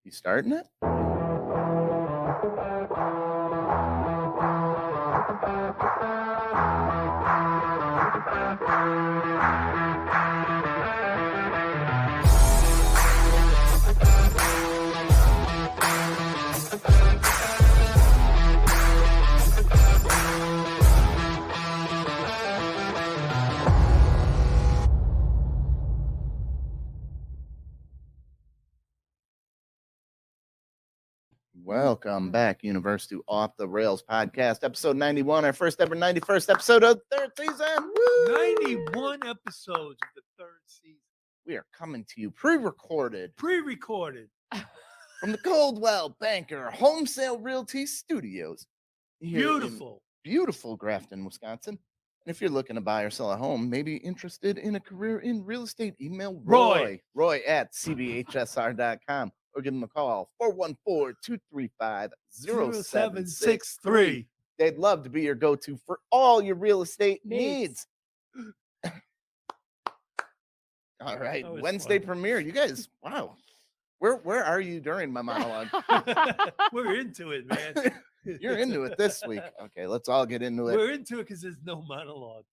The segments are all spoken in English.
You starting it? Welcome back, University Off the Rails podcast, episode 91, our first ever 91st episode of the third season. Woo! 91 episodes of the third season. We are coming to you pre-recorded from the Coldwell Banker Home Sale Realty Studios. Beautiful Grafton, Wisconsin. And if you're looking to buy or sell a home, maybe interested in a career in real estate, email Roy at cbhsr.com. Or give them a call, 414-235-0763. They'd love to be your go-to for all your real estate needs. All right, Wednesday premiere. You guys, wow. Where are you during my monologue? We're into it, man. You're into it this week. Okay, let's all get into it. We're into it because there's no monologue.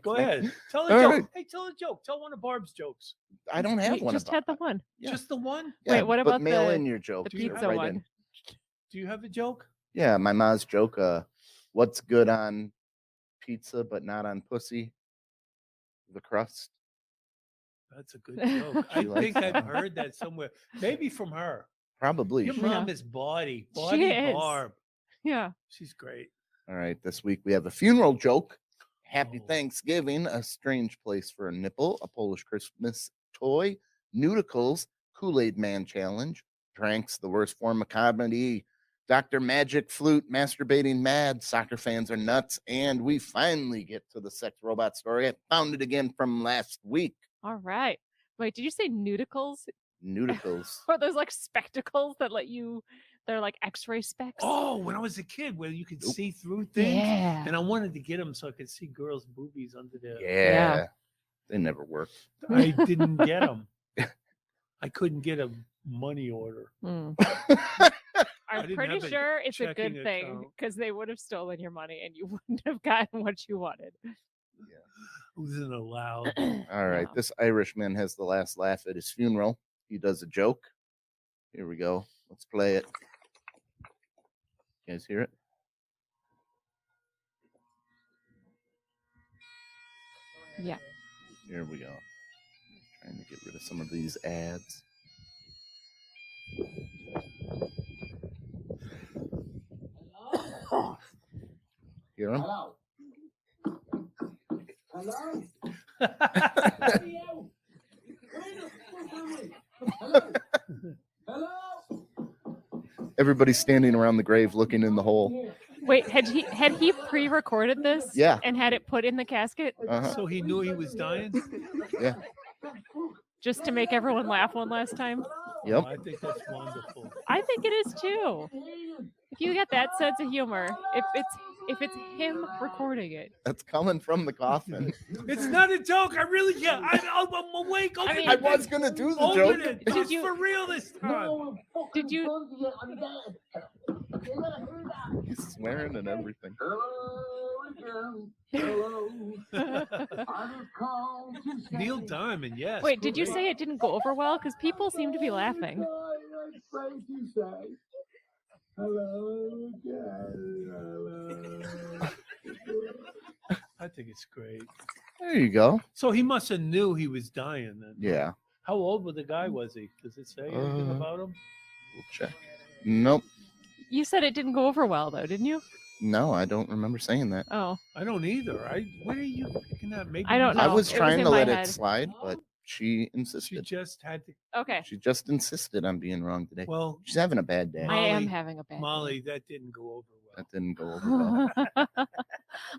Go ahead. Tell a joke. Right. Hey, tell a joke. Tell one of Barb's jokes. I don't have one. Just had the one. Yeah. Just the one? Yeah, wait, what about mail in your joke? The pizza one. Do you have a joke? Yeah, my mom's joke. What's good on pizza but not on pussy? The crust. That's a good joke. I think I've heard that somewhere. Maybe from her. Probably. Your mom is Barb. Yeah. She's great. All right. This week we have a funeral joke. Happy Thanksgiving, a strange place for a nipple, a Polish Christmas toy, neuticals, Kool-Aid Man challenge, Dranks, the worst form of comedy, Dr. Magic, Flute, Masturbating Mad, soccer fans are nuts, and we finally get to the sex robot story. I found it again from last week. All right. Wait, did you say neuticals? Neuticals. Or those like spectacles that let you... They're like X-ray specs. Oh, when I was a kid, where you could see through things. Yeah. And I wanted to get them so I could see girls' boobies under there. Yeah. They never worked. I didn't get them. I couldn't get a money order. I'm pretty sure it's a good thing because they would have stolen your money and you wouldn't have gotten what you wanted. Yeah. It wasn't allowed. All right. No. This Irishman has the last laugh at his funeral. He does a joke. Here we go. Let's play it. You guys hear it? Yeah. Here we go. Trying to get rid of some of these ads. Hear them? Hello. Hello. Hello. Everybody's standing around the grave looking in the hole. Wait, had he pre-recorded this? Yeah. And had it put in the casket? Uh-huh. So he knew he was dying? Yeah. Just to make everyone laugh one last time? Yep. I think that's wonderful. I think it is too. If you get that sense of humor, if it's him recording it. That's coming from the coffin. It's not a joke. I really I'm awake. I was going to do the joke. It's for real this time. Did you? He's swearing and everything. Neil Diamond, yes. Wait, did you say it didn't go over well? Because people seem to be laughing. Hello. I think it's great. There you go. So he must have knew he was dying then. Yeah. How old was the guy? Was he? Does it say anything about him? We'll check. Nope. You said it didn't go over well, though, didn't you? No, I don't remember saying that. Oh. I don't either. Where are you picking that? Maybe I don't know. I was trying to let it slide, but she insisted. She just had to. Okay. She just insisted on being wrong today. Well, she's having a bad day. I am having a bad day. Molly, that didn't go over well. That didn't go over well.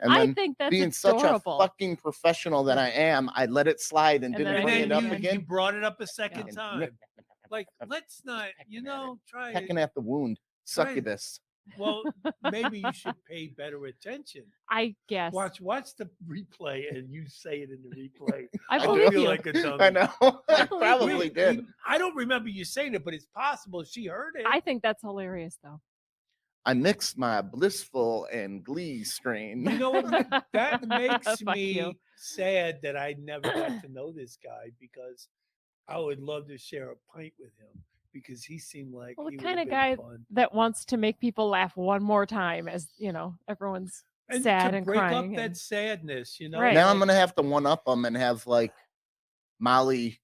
And I think that's being adorable. Such a fucking professional that I am, I let it slide and didn't bring it up again. You brought it up a second time. Like, let's not, try pecking it. at the wound. Succubus. Well, maybe you should pay better attention. I guess. Watch the replay, and you say it in the replay. I don't believe feel you. like a dummy. I know. I believe probably you. did. I don't remember you saying it, but it's possible she heard it. I think that's hilarious, though. I mixed my blissful and glee strain. You know what? That makes Fuck me you. sad that I never got to know this guy, because I would love to share a pint with him, because he seemed like Well, he the would kind have of been guy fun. that wants to make people laugh one more time, as you know, everyone's And sad to and break crying. up that and- sadness, you know. Right. Now I'm like- gonna have to one up them and have like Molly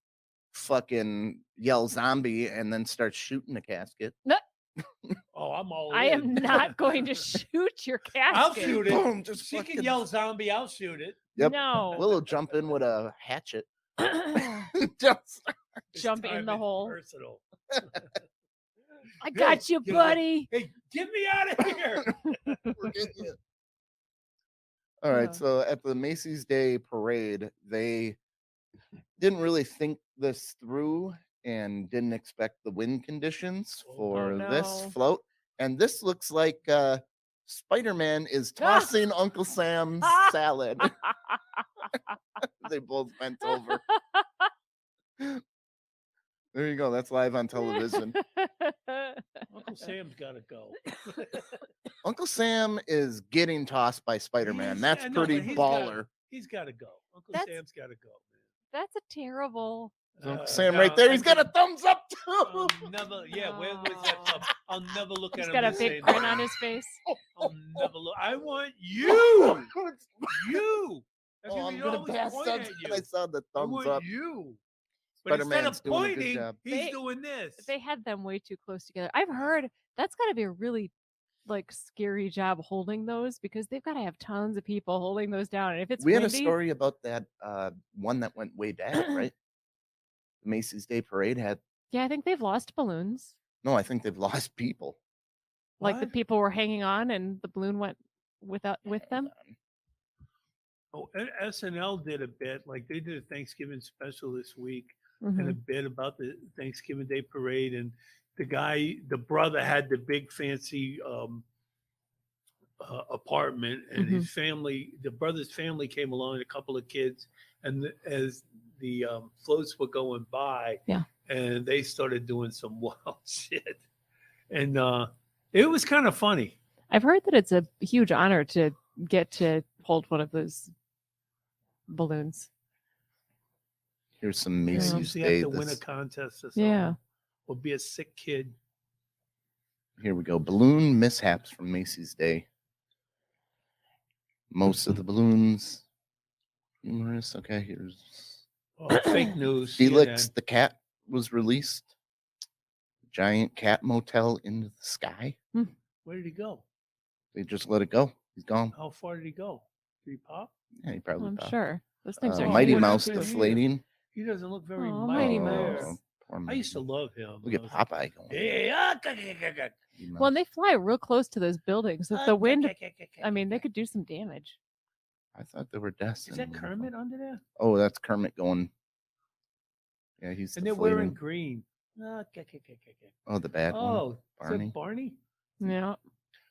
fucking yell zombie and then start shooting the casket. Oh, I'm all I in. am not going to shoot your casket. I'll shoot it. Boom, just She fucking can yell zombie. I'll shoot it. Yep. No. Will'll jump in with a hatchet. Just This Jump in time the it's hole. Personal. I got you, get buddy. Hey, get me out of here. we're getting you. All right, Uh. so at the Macy's Day Parade, they didn't really think this through and didn't expect the wind conditions for this no. float. And this looks like Spider-Man is Ah. tossing Uncle Sam's salad. They both bent over. There you go. That's live on television. Uncle Sam's got to go. Uncle Sam is getting tossed by Spider-Man. He's- That's I know, but pretty he's gotta- baller. He's got to go. Uncle That's- Sam's got to go, That's a terrible. So Uncle man. Sam right there. He's got a thumbs up too. I'll never. Yeah, where was that from? I'll never look He's at him. got a and big say grin no. on his face. I'll never look. I want you. You. That's Oh, what I'm we gonna always pass point up. at And I you. saw the I thumbs want up. you. But instead Spider-Man's of doing a good pointing, job. he's They- doing this. They had them way too close together. I've heard that's got to be a really like scary job holding those, because they've got to have tons of people holding those down. And if it's We had a windy, story about that one that went way back, right? The Macy's Day Parade had yeah, I think they've lost balloons. no. I think they've lost people. Like the What? people were hanging on, and the balloon went with them. Oh, and SNL did a bit, like they did a Thanksgiving special this week, and a Mhm. bit about the Thanksgiving Day Parade. And the brother had the big fancy apartment, and his family, the brother's family came along, a couple of kids, and as the floats were going by, Yeah. and they started doing some wild shit, and it was kind of funny. I've heard that it's a huge honor to get to hold one of those balloons. Here's some You Macy's usually Day. have to win a This- contest or something, Yeah. or be a sick kid. Here we go. Balloon mishaps from Macy's Day. Most of the balloons humorous. Okay, here's Oh, fake news. Felix CNN. the cat was released. Giant cat motel into the sky. Where did he go? They just let it go. He's gone. How far did he go? Did he pop? Yeah, he probably I'm popped. sure those things are Mighty huge. Mouse Look at him. deflating. He doesn't look very Aw, mighty. Mighty Mouse. Oh, poor I Mighty used to Mouse. love him. Look at I was Popeye like, going. yeah. Mighty Well, and Mouse. they fly real close to those buildings. If the wind, I mean, they could do some damage. I thought they were destined. Is that Kermit under there? Oh, that's Kermit going. Yeah, he's And they're deflating. wearing green. Oh, the bad one. Oh, Barney. is that Barney? Yeah.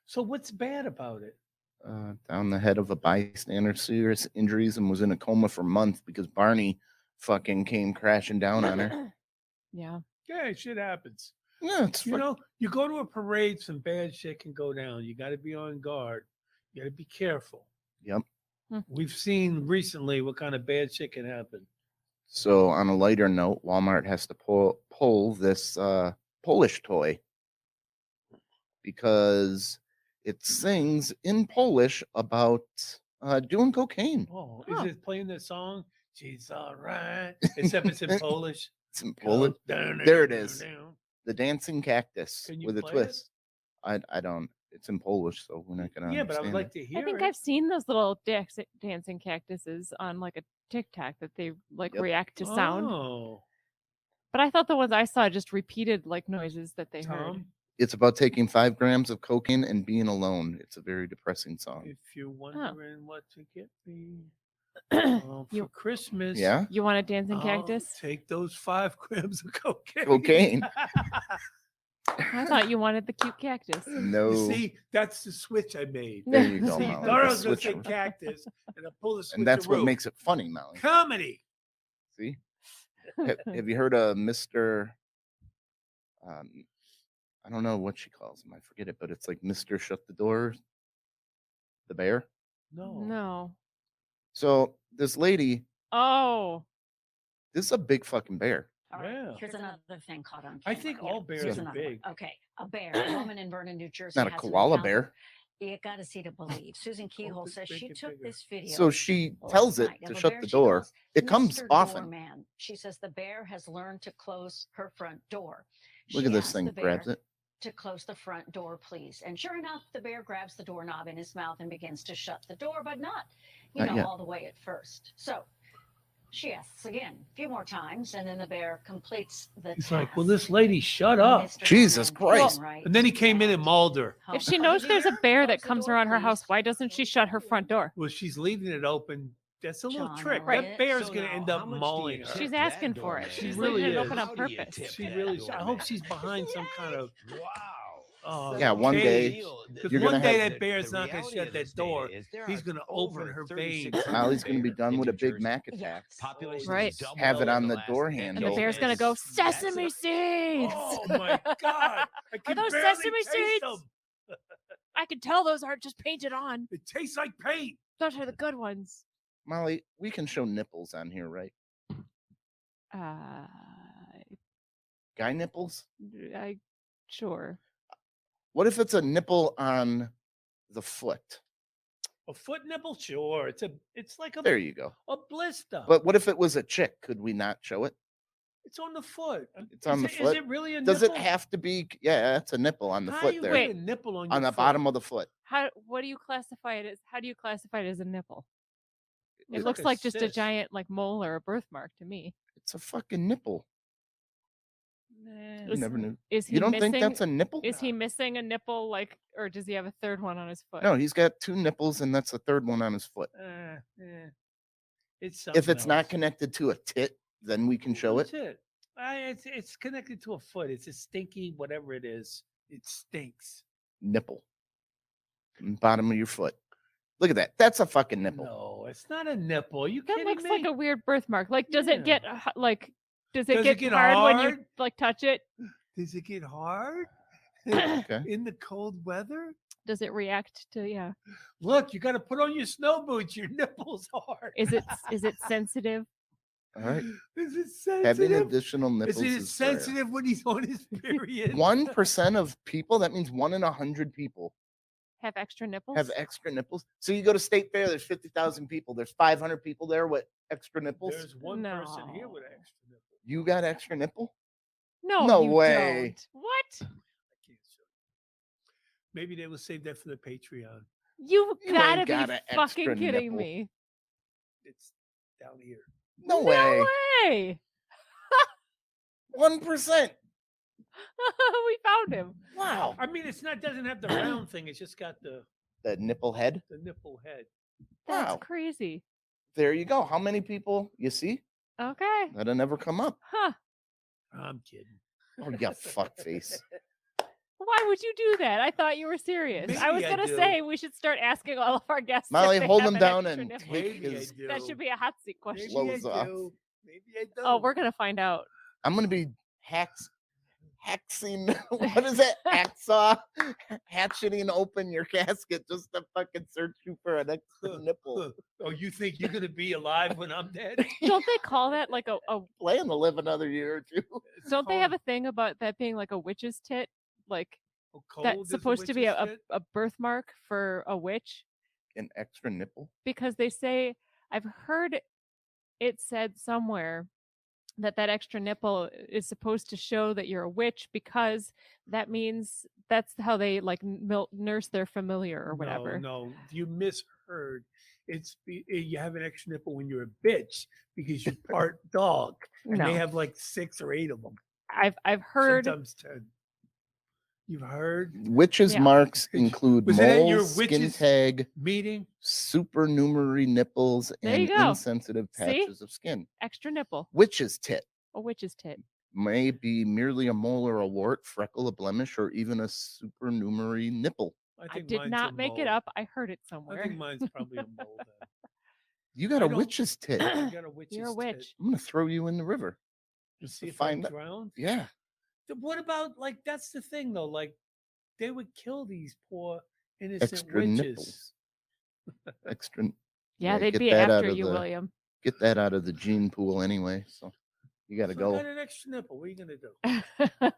So what's bad about it? Down the head of a bystander, serious injuries, and was in a coma for months because Barney fucking came crashing down on her. Yeah. Yeah, shit happens. Yeah, it's You know, you go to a parade, some bad shit can go down. You got to be on guard. You got to be careful. Yep. We've seen recently what kind of bad shit can happen. So, on a lighter note, Walmart has to pull this Polish toy because it sings in Polish about doing cocaine. Oh, Huh. is it playing the song? She's all right. Except it's in Polish. It's in Polish. Down, There it down, is. down. The dancing cactus Can you with a play it? twist. I don't. It's in Polish, so we're not gonna. Yeah, but I would understand like it. to hear I think it. I've seen those little dancing cactuses on like a TikTok that they like Yep. react to sound. Oh, But I thought the ones I saw just repeated like noises that they heard. Tom, It's about taking 5 grams of cocaine and being alone. It's a very depressing song. if you're wondering what to get me for You- Christmas, Yeah, You want a dancing I'll cactus? take those 5 grams of cocaine. cocaine. I thought you wanted the cute cactus. No. You see, that's the switch I made. There you go, See, Molly. thought I The was going to say switcheroo. cactus, and I pull the switch. And that's what makes it funny, Molly. comedy. See? Have you heard of Mr. I don't know what she calls him. I forget it, but it's like Mr. Shut the Door, the bear. No. So this lady, Oh. this is a big fucking bear. All right, Yeah. here's another thing caught on I camera. think Here, all bears here's are another one. big. Okay, a bear. A woman in Vernon, New Jersey. Not a has an koala encounter. bear. You got to see to believe. Susan Keyhole this says big she and took bigger. this video. So she last tells it night to of a shut bear the she door. calls It comes Mr. often. Doorman. She says the bear has learned to close her front door. Look She at this asked thing, the grabs bear it. to close the front door, please. And sure enough, the bear grabs the doorknob in his mouth and begins to shut the door, but not, Not yet. all the way at first. So she asks again a few more times, and then the bear completes the He's task. like, well, this lady, shut up. Mr. Jesus Doorman Christ. did right And then he came in and mauled her. home. If she Oh, knows did you there's a hear? bear that Close the comes door, around her please. house, why doesn't she shut her front door? Well, she's leaving it open. That's a little John trick. Elliott. That bear's So going to now, end how up much do mauling you her. tip She's that asking for it. doorman? She She's really leaving it is. open on How do you purpose. tip She that really. I hope doorman? she's behind some kind of. Wow. Yeah, one day cage. you're Because gonna one day have- that bear's not going to shut that door. He's going to open her veins. Molly's going to be done with a Big Mac attack. Yes. Population Right. has doubled Have it in on the last door 10 handle. And the bear's gonna go, years. That's sesame a- seeds. Oh my God! I can those barely sesame taste seeds? them. I can tell those aren't just painted on. It tastes like paint. Those are the good ones. Molly, we can show nipples on here, right? Uh, Guy nipples? I sure. What if it's a nipple on the foot? A foot nipple, sure. It's like There you go. a blister. But what if it was a chick? Could we not show it? it's on the foot. It's on the Is foot? it really a Does nipple? it have to be? Yeah, it's a nipple on the How foot you there. get a nipple on On your the foot? bottom of the foot. What do you classify it as? How do you classify it as a nipple? It It's looks like like a just a cyst. giant like mole or a birthmark to me. It's a fucking nipple. Nah. You Is- never knew. Is he You don't missing? think that's a nipple? Is he missing a nipple, like, or does he have a third one on his foot? No, he's got two nipples and that's the third one on his foot. It's If something it's not else. connected to a tit, then we can show it. That's it. It's connected to a foot. It's a stinky whatever it is. It stinks. Nipple. Bottom of your foot. Look at that. That's a fucking nipple. No, it's not a nipple. You That kidding looks me? like a weird birthmark. Like, does it get like? Does it Does get, hard, when you hard? like touch it? Does it get hard Okay. in the cold weather? Does it react to? Yeah. Look, you got to put on your snow boots. Your nipples hard. Is it sensitive? All right. Is it Having sensitive? additional nipples Is it is rare. sensitive when he's on his period? 1% of people, that means 1 in 100 people Have extra nipples? have extra nipples. So you go to State Fair, there's 50,000 people. There's 500 people there with extra nipples. There's one person here with No. an extra nipple. You got extra nipple? No, No you way. Don't. What? I can't show you. Maybe they will save that for the Patreon. You You gotta ain't be got a fucking extra kidding nipple. me. It's down here. No way. way. 1%. We found him. Wow. I mean, doesn't have the round thing. It's just got the The nipple head. nipple head. That's Wow. crazy. There you go. How many people you see? Okay. That'll never come up. Huh. I'm kidding. Oh, you fuck face. Why would you do that? I thought you were serious. I was Maybe I gonna do. say we should start asking all of our guests. if Molly, they hold have him an down extra and nipple. take Maybe his. I do. That should be a hot seat question. Maybe Clothes I off. do. Maybe I do. Oh, we're gonna find out. I'm gonna be haxing. What is it? Hacksaw, hatcheting open your casket just to fucking search you for an extra nipple. Oh, you think you're gonna be alive when I'm dead? Don't they call that like a Plan to live another year or two. don't they have a thing about that being like a witch's tit? Like Oh, cold that's is a supposed to be witch's a tit? birthmark for a witch? An extra nipple. Because they say I've heard it said somewhere that extra nipple is supposed to show that you're a witch because that means that's how they like nurse their familiar or whatever. No, you misheard. You have an extra nipple when you're a bitch because you're part dog, and No. they have like 6 or 8 of them. I've heard Sometimes 10. You've heard Witches' Yeah. marks include Was it at your moles, skin witches' tag, meeting. supernumerary nipples, There and you go. insensitive See? patches of skin. extra nipple, Witch's tit. a witch's tit. may be merely a mole or a wart, freckle, a blemish, or even a supernumerary nipple. I think did mine's not a make it mole. up. I heard it I somewhere. think mine's probably a mole then. You got I a don't- witch's tit. I I'm got a witch's You're a tit. witch. gonna throw you in the river. To Just see to if I find out. drown. Yeah. What about like that's the thing though? Like they would kill these poor innocent Extra witches. nipples. Extra. Yeah, they'd get be that out after of you, the- William. Get that out of the gene pool anyway. So you got to So I go. got an extra nipple. What are you gonna do?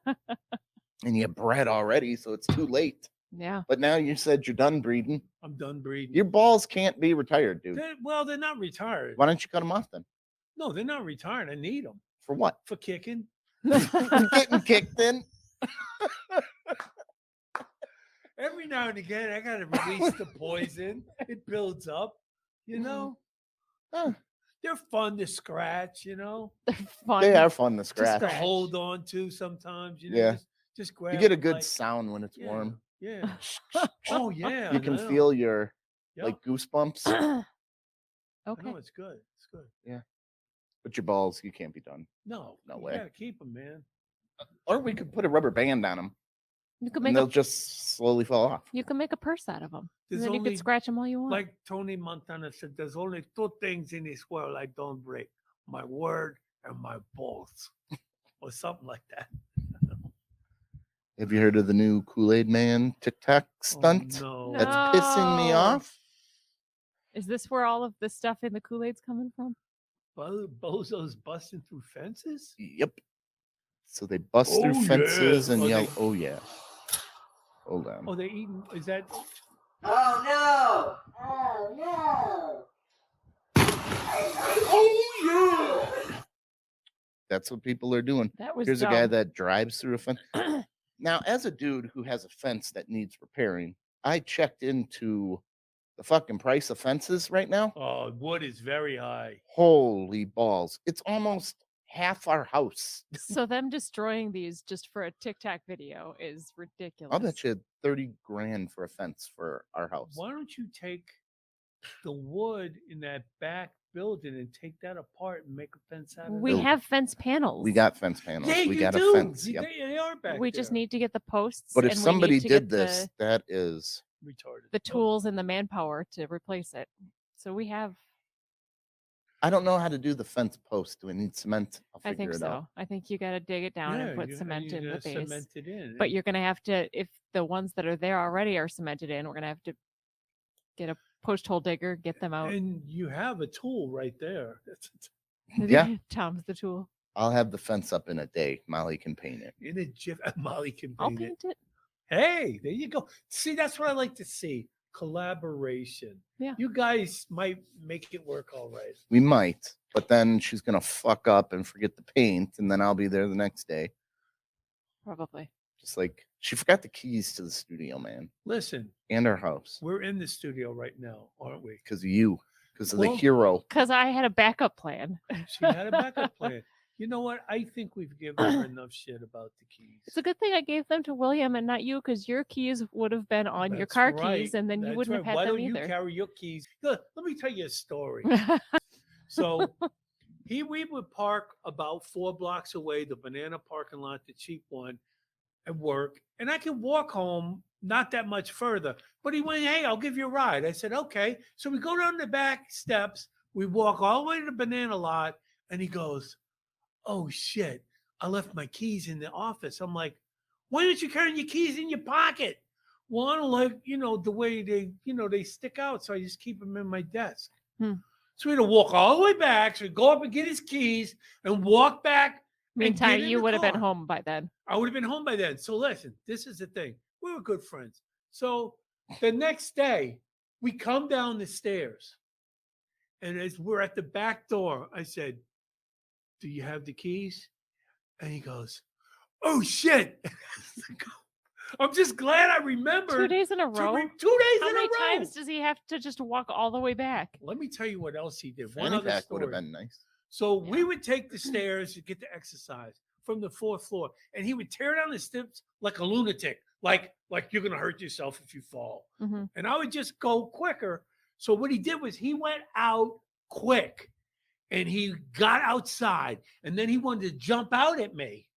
And you bred already, so it's too late. Yeah. But now you said you're done breeding. I'm done breeding. Your balls can't be retired, dude. They're not retired. Why don't you cut them off then? No, they're not retired. I need them For what? for kicking. Getting kicked in. Every now and again, I gotta release the poison. It builds up, you know. Huh. They're fun to scratch, you know. They're fun. They are fun to Just scratch. to hold on to sometimes, you know. Yeah. Just grab. You get a them good like- sound when it's yeah, warm. Yeah. Oh yeah. You I can know. feel your Yep. like goosebumps. I Okay. know it's good. It's good. But your balls, you can't be done. No, No you way. gotta keep them, man. Or we could put a rubber band on them, You can and make they'll a just slowly fall off. you can make a purse out of them. There's And then you only- could scratch them all you want. Like Tony Montana said, there's only two things in this world I don't break: my word and my balls, or something like that. Have you heard of the new Kool-Aid Man TikTok stunt? Oh, no. That's pissing me No. off. Is this where all of the stuff in the Kool-Aid's coming from? Bozos busting through fences? Yep. So they bust through Oh, yeah. fences and Oh, yell, they- "Oh yeah!" Hold on. Oh, they eating? Is that? Oh no! Oh no! Oh yeah! That's what people are doing. That was Here's a guy dumb. that drives through a fence. Now, as a dude who has a fence that needs repairing, I checked into the fucking price of fences right now. Oh, wood is very high. Holy balls. It's almost half our house. So them destroying these just for a TikTok video is ridiculous. I'll bet you 30 grand for a fence for our house. Why don't you take the wood in that back building and take that apart and make a fence out of We it? Nope. have fence panels. We got fence panels. Yeah, we you got do. a fence. Yep. They are back We just there. need to get the posts. But if and we somebody need to did get this, that is, retarded. the tools and the manpower to replace it. So we have. I don't know how to do the fence post. Do I need cement? I'll I figure think it out. so. I think you got to dig it down and put cement in the base. Cement it in. But you're going to have to, if the ones that are there already are cemented in, we're going to have to get a post hole digger, get them out. And you have a tool right there. Yeah. Tom's the tool. I'll have the fence up in a day. Molly can paint it. In a jiff. Molly can I'll paint it. paint it. Hey, there you go. See, that's what I like to see. Collaboration. Yeah. You guys might make it work all right. We might, but then she's gonna fuck up and forget the paint, and then I'll be there the next day. Probably. Just like she forgot the keys to the studio, man, Listen, and our house we're in the studio right now, aren't we? because of you, because of the Well- hero. Because I had a backup plan. She had a backup plan. You know what? I think we've given her enough shit about the keys. It's a good thing I gave them to William and not you, because your keys would have been on your That's car right. keys, and then you That's wouldn't right. have had Why them don't you either. carry your keys? Look, let me tell you a story. So we would park about 4 blocks away, the banana parking lot, the cheap one, at work, and I could walk home not that much further. But he went, "Hey, I'll give you a ride." I said, "Okay." So we go down the back steps, we walk all the way to the banana lot, and he goes, "Oh shit, I left my keys in the office." I'm like, "Why don't you carry your keys in your pocket?" Well, I don't like, the way they stick out, so I just keep them in my desk. Hmm. So we had to walk all the way back. So we go up and get his keys and walk back. Meantime, get in you the would have been car. home by then. I would have been home by then. So listen, this is the thing. We were good friends. So the next day, we come down the stairs. And as we're at the back door, I said, "Do you have the keys?" And he goes, "Oh shit." I'm just glad I remembered. 2 days in a to row. 2 days How in many a row. times does he have to just walk all the way back? Let me tell you what else he did. One Fanny other pack would have story. been nice. So we would take the stairs to get the exercise from the 4th floor, and he would tear down the steps like a lunatic, like you're gonna hurt yourself if you fall. hmm And I would just go quicker. So what he did was he went out quick, and he got outside, and then he wanted to jump out at me.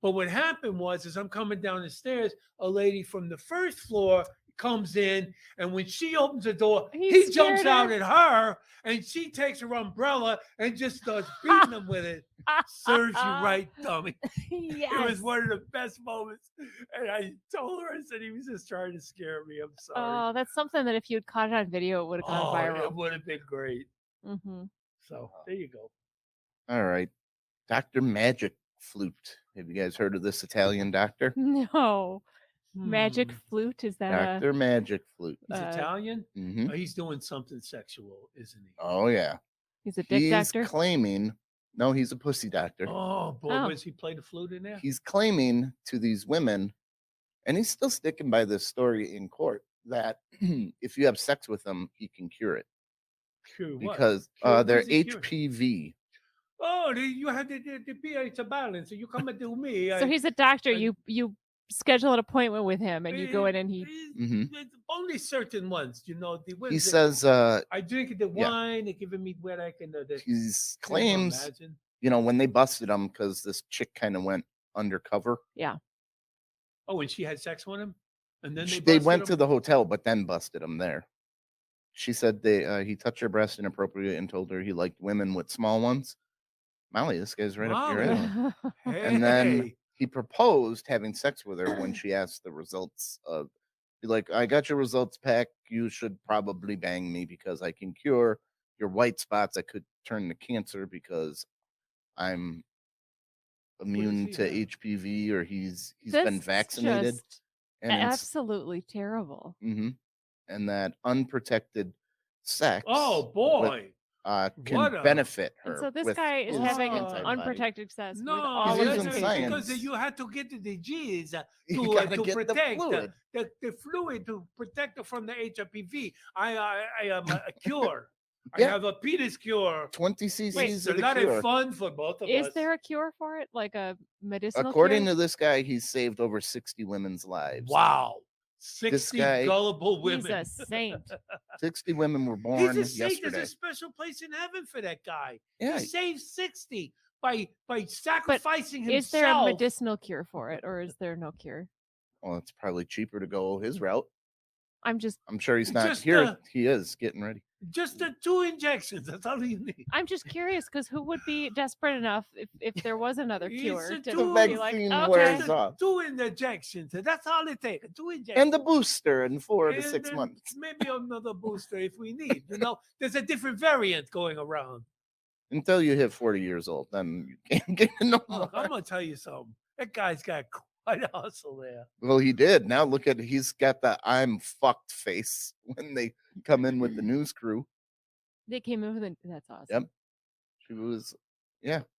But what happened was, as I'm coming down the stairs, a lady from the first floor comes in, and when she opens the door, He he jumps scared out her. at her, and she takes her umbrella and just starts beating him with it. Serves you right, dummy. Yes. It was one of the best moments. And I told her, I said he was just trying to scare me. I'm sorry. Oh, that's something that if you'd caught it on video, it would have gone It viral. would have been great. Hmm. So there you go. All right. Dr. Magic Flute. Have you guys heard of this Italian doctor? No. Magic Hmm. flute, is that Dr. Magic Flute. He's Italian? hmm He's doing something sexual, isn't he? Oh, yeah. he's a dick He's doctor? claiming, no, he's a pussy doctor. Oh, boy, Oh. was he play the flute in there? He's claiming to these women, and he's still sticking by this story in court, that if you have sex with them, he can cure it. Cure what? Because Cure- they're what is he curing? HPV. Oh, you had the pH balance, so you come and do me. So he's a doctor. I- You schedule an appointment with him and you go in and he Mhm. Only certain ones, the ones He that- says I drink the yeah. wine, they're giving me where I can. he can claims, imagine. when they busted him, because this chick kind of went undercover. Oh, and she had sex with him, and then They busted went him? to the hotel, but then busted him there. She said he touched her breast inappropriately and told her he liked women with small ones. Molly, this guy's right up your Molly. alley. And then Hey. he proposed having sex with her when she asked the results of, be like, I got your results back. You should probably bang me because I can cure your white spots. I could turn to cancer because I'm immune he to have? HPV, or he's This been is vaccinated. just And it's- absolutely terrible. mhm. And that unprotected sex Oh with- boy. can What a- benefit her. And so this with guy is his having antibody. unprotected sex with No, all He's of using his science. patients. because you had to get to the G's You to gotta get the protect fluid. the fluid to protect her from the HPV. I am a cure. Yeah. I have a penis cure. 20 cc's It's a of the lot cure. of fun for both of us. Is there a cure for it? Like a medicinal According cure? to this guy, he's saved over 60 women's lives. Wow. 60 guy- gullible He's women. a saint. 60 women were He's born a saint. yesterday. There's a special place in heaven for that guy. Yeah. He saved 60 by sacrificing himself. Is there a medicinal cure for it or is there no cure? Well, it's probably cheaper to go his route. I'm just I'm sure he's not Just, here. He is getting ready. Just the 2 injections. That's all you need. curious because who would be desperate enough if there was another It's cure a to two- The be like, vaccine okay, wears off. 2 injections. That's all it takes. 2 injections. And the booster in 4 to And 6 then months. Maybe another booster if we need. There's a different variant going around. Until you hit 40 years old, then you can't get no more. Look, I'm gonna tell you something. That guy's got quite a hustle there. Well, he did. Now look at, he's got the I'm fucked face when they come in with the news crew. they came in with that's awesome. Yep. She was,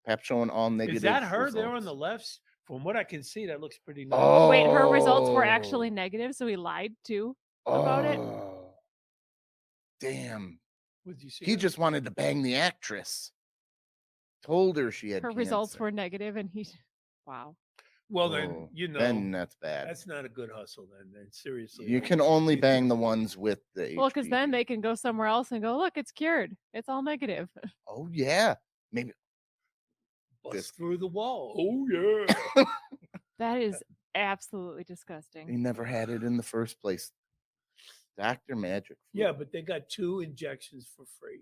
Pap showing all negative. Is that her there on results. the left? From what I can see, that looks pretty nice. Oh. Wait, her results were actually negative, so he lied too about it. Oh. Damn. Would you see He her? just wanted to bang the actress. Told her she had Her results cancer. were negative, and he, wow. Well, then Oh, that's then that's bad. not a good hustle. Then seriously, You can only bang the ones with the Well, because then HPV. they can go somewhere else and go, look, it's cured. It's all negative. Oh yeah, maybe. bust this- through the wall. Oh yeah. That is absolutely He disgusting. never had it in the first place. Dr. Magic. Yeah, but they got 2 injections for free.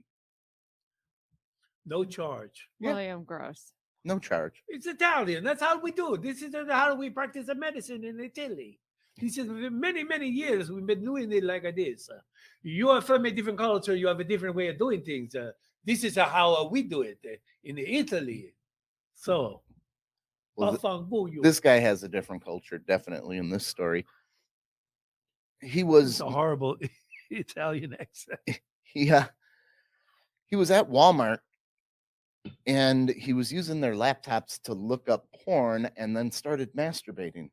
No charge. Yeah. William Gross. No charge. It's Italian. That's how we do it. This is how we practice the medicine in Italy. This is many, many years we've been doing it like this. You are from a different culture. You have a different way of doing things. This is how we do it in Italy. So, Well, vaffanculo. this guy has a different culture, definitely in this story. He It's was a horrible Italian accent. he was at Walmart and he was using their laptops to look up porn and then started masturbating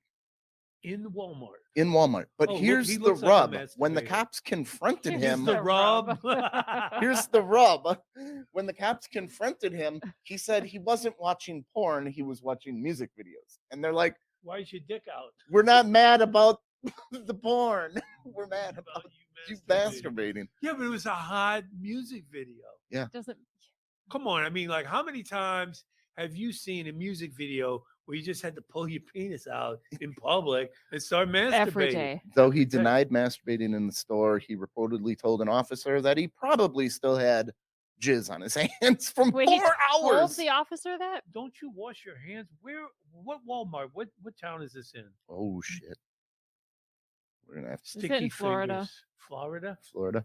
In Walmart. in Walmart. But Oh, look, here's he the looks like a rub. When the masturbator. cops confronted Here's him, the the rub. here's the rub. When the cops confronted him, he said he wasn't watching porn, he was watching music videos. And they're like, Why is your dick out? we're not mad about the porn. We're mad about you masturbating. masturbating. Yeah, but it was a hot music video. Doesn't Come on. I mean, like, how many times have you seen a music video where you just had to pull your penis out in public and start masturbating. Every day. Though he Every day. denied masturbating in the store, he reportedly told an officer that he probably still had jizz on his hands from Wait, he 4 told hours. the officer that? Don't you wash your hands? What Walmart? What town is this in? Oh shit! We're gonna have to Is it in Florida? fingers. Florida? Florida,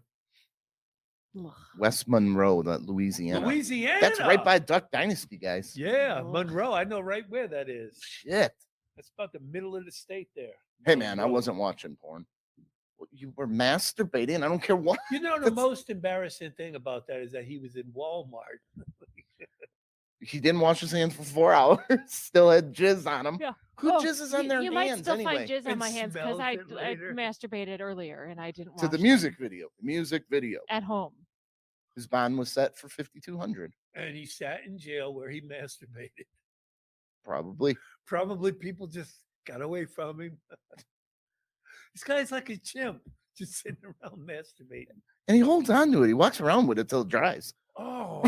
Ugh. West Monroe, that Louisiana. Louisiana. That's right by Duck Dynasty, guys. Yeah, Ugh. Monroe. I know right where that is. Shit. That's about the middle of the state there. Hey man, I Monroe. wasn't watching porn. You were masturbating. I don't care what. You know, the most embarrassing thing about that is that he was in Walmart. He didn't wash his hands for 4 hours. Still had jizz on him. Yeah. Who Oh, jizzes on their you hands might still anyway? find jizz on And my hands because smells I it later. masturbated earlier and I didn't To wash the them music video. The music video. at home. His bond was set for $5,200. And he sat in jail where he masturbated. Probably. Probably people just got away from him. This guy's like a chimp, just sitting around masturbating. And he holds on to it. He walks around with it till it dries. Oh,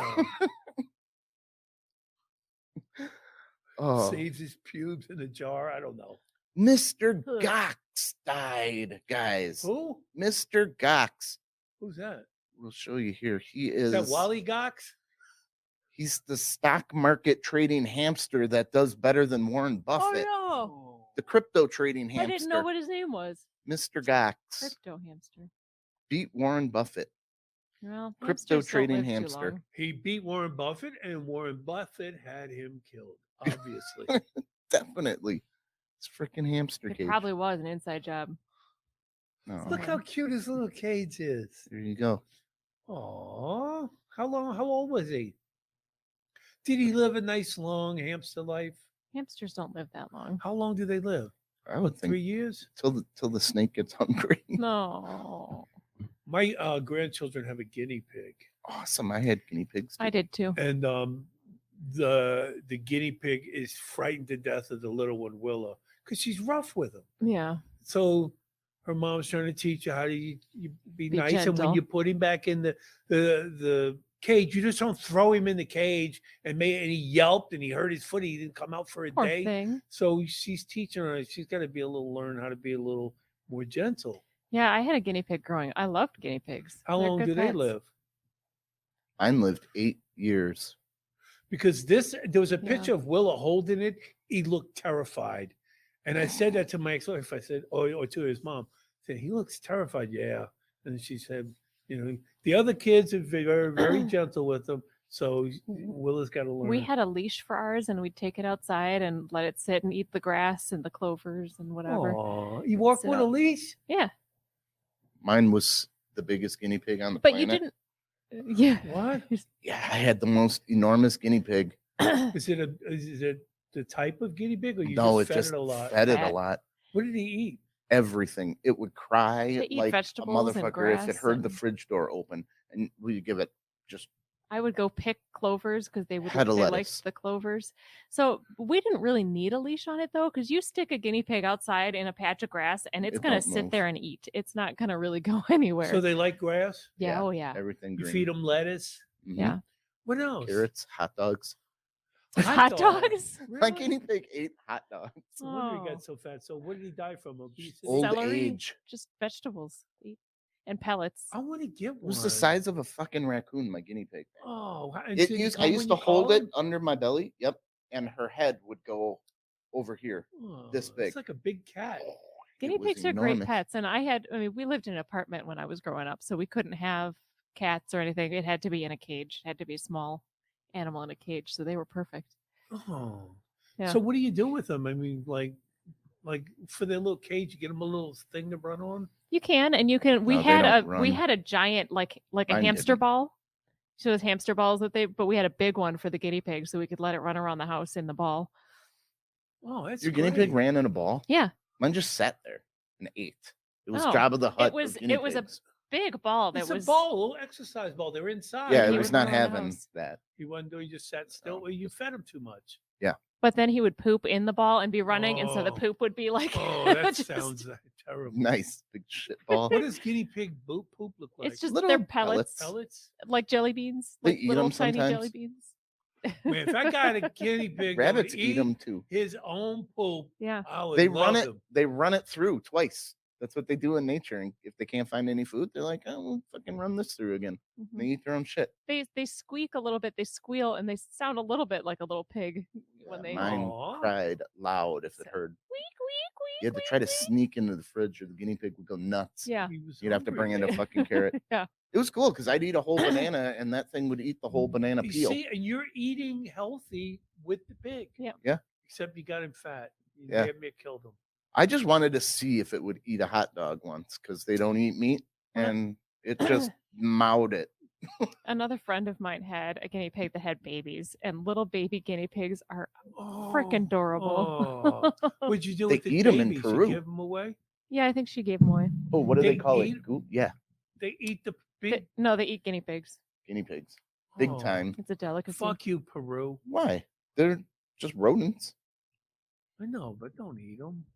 Oh, saves his pubes in a jar. I don't know. Mr. Ugh. Gox died, guys. Who? Mr. Gox. Who's that? We'll show you here. He Is is. that Wally Gox? He's the stock market trading hamster that does better than Warren Oh Buffett. no. The crypto trading I hamster. didn't know what his name was. Mr. Gox Crypto hamster. beat Warren Buffett. Well, Crypto hamsters don't trading live too hamster. long. He beat Warren Buffett, and Warren Buffett had him killed, obviously. Definitely. It's freaking hamster It cage. probably was an inside job. No. Look how cute his little cage is. There you go. Aw, how old was he? Did he live a nice long hamster life? Hamsters don't live that long. How long do they live? I would think 3 years? till the snake gets hungry. No. My grandchildren have a guinea pig, Awesome. I had guinea pigs. I too. did too. and the guinea pig is frightened to death of the little one, Willa, because she's rough with him. Yeah. So her mom's trying to teach her how to you be nice, and when gentle. you put him back in the cage, you just don't throw him in the cage. And he yelped and he hurt his foot. He didn't come out for a Poor day. thing. So she's teaching her. She's got to learn how to be a little more gentle. Yeah, I had a guinea pig growing. I loved guinea pigs. How They're long good do they pets. live? Mine lived 8 years. Because there was a Yeah. picture of Willa holding it. He looked terrified. And I said that to my ex-wife. I said, or to his mom, I said, he looks terrified. Yeah. And she said, the other kids are very, very gentle with him. So Willa's got to learn. We had a leash for ours and we'd take it outside and let it sit and eat the grass and the clovers and whatever. Aw, you walk Sit with a up. leash? Yeah. Mine was the biggest guinea pig on the But planet. you didn't. Yeah. What? Yeah, I had the most enormous guinea pig. Is it the type of guinea pig, or you No, just it fed just it a lot? fed it a Fat. lot. What did he eat? Everything. It would cry They eat like a vegetables and motherfucker if it grass heard the and- fridge door open, and we give it just I would go pick clovers because they Head of they lettuce. liked the clovers. So we didn't really need a leash on it though, because you stick a guinea pig outside in a patch of grass and it's It gonna don't sit move. there and eat. It's not gonna really go anywhere. So they like grass. yeah, yeah, oh yeah. everything. You Green. feed them lettuce. Mhm. Yeah. What else? Carrots, hot dogs. Hot dogs. My Really? guinea pig ate hot dogs. So when did he Oh. get so fat? So what did he die from? Obesity. Old Celery, age. just vegetables and pellets. I want to get one. It was the size of a fucking raccoon. My guinea pig. Oh, and It did he used, I come used when to you called hold it him? under my belly. Yep, and her head would go over here. this Oh, big. It's like a big cat. It Guinea was pigs are great enormous. pets. And we lived in an apartment when I was growing up, so we couldn't have cats or anything. It had to be in a cage. It had to be a small animal in a cage. So they were perfect. Oh. Yeah. So what do you do with them? I mean, like for their little cage, you get them a little thing to run on. You can, and you can. We No, they had don't we run. had a giant like a Mine hamster didn't. ball. So those hamster balls but we had a big one for the guinea pig, so we could let it run around the house in the ball. Oh, that's Your guinea pig great. ran in a ball. Yeah, Mine just sat there and ate. It was Oh, Job the Hut. was- of guinea it was a pigs. big ball that It's was a ball, a little exercise ball. They're inside. Yeah, he it would was not run around the having house. that. He wasn't doing. Just sat still. No. Well, you fed him too much. But then he would poop in the ball and be running, and so the Oh. poop would be like. Oh, that just- sounds terrible. Nice big shit ball. What does guinea pig poop look like? It's just Little they're pellets, pellets. like jelly beans, They like eat little 'em tiny jelly sometimes. beans. Man, if I got a guinea pig, that would Rabbits eat them too. his own poop, Yeah. I would They love run it. him. They run it through twice. That's what they do in nature. And if they can't find any food, they're like, "Oh, we'll fucking run this through again." Mhm. They eat their own shit. They squeak a little bit, they squeal, and they sound a little bit like a little pig when they Mine Aw. cried loud if it So, heard. squeak, squeak, You had to try to sneak into the fridge, or the guinea pig would go nuts. Yeah. He was You'd have to bring in hungry. a fucking carrot. Yeah. It was cool because I'd eat a whole banana, and that thing would eat the whole banana You peel. see, and you're eating healthy with the pig. Yeah. Yeah. Except you got him fat. You Yeah. damn near killed him. I just wanted to see if it would eat a hot dog once because they don't eat meat, and it just mowed it. Another friend of mine had a guinea pig that had babies, and little baby guinea pigs are Oh, freaking adorable. oh. What'd you do They with the eat 'em in babies? Peru. You give them away? Yeah, I think she gave them away. Oh, what do they They call eat- it? Goop? Yeah, They eat the They- big. no, they eat guinea pigs. guinea pigs. Big Oh, time. It's a delicacy. Fuck you, Peru. Why? They're just rodents. I know, but don't eat them.